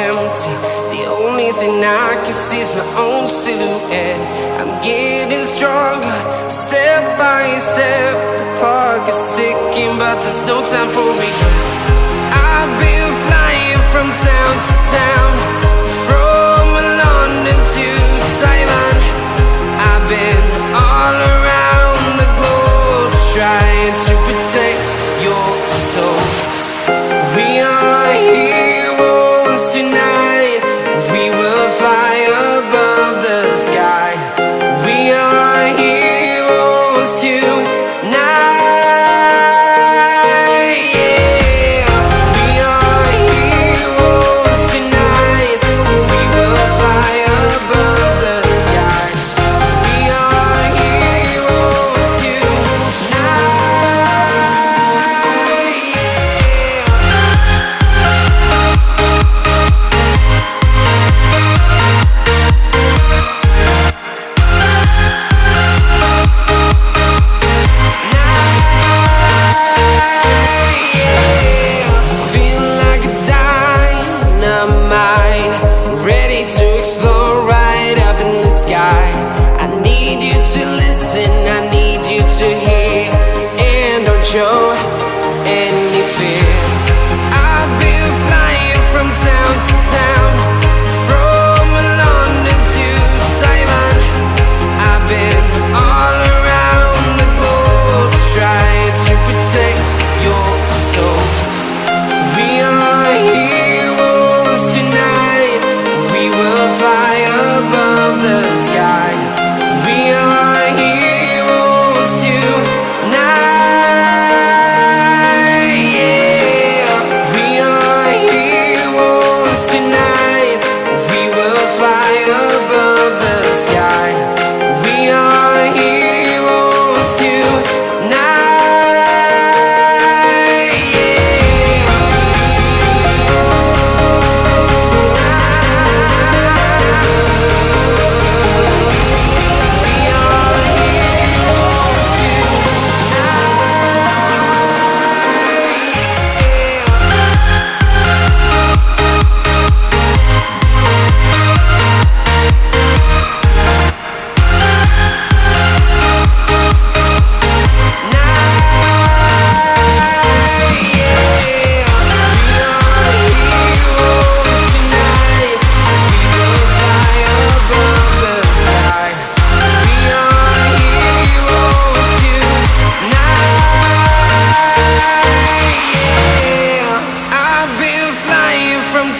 empty. The only thing I can see is my own silhouette. I'm getting stronger, step by step. The clock is ticking, but there's no time for regrets. I've been flying from town to town, from London to Taiwan. I've been all around the globe, trying to protect your soul. We are heroes tonight. We will fly above the sky. We are heroes tonight. I need you to hear, and don't show any fear. I've been flying from town to town, from London to Taiwan. I've been all around the globe, trying to protect your soul. We are heroes tonight. We will fly above the sky. We are heroes tonight, yeah. We are heroes tonight. We will fly above the sky. We are heroes tonight,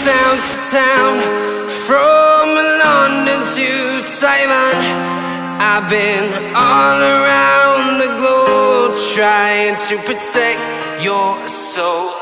town to town, from London to Taiwan. I've been all around the globe, trying to protect your soul.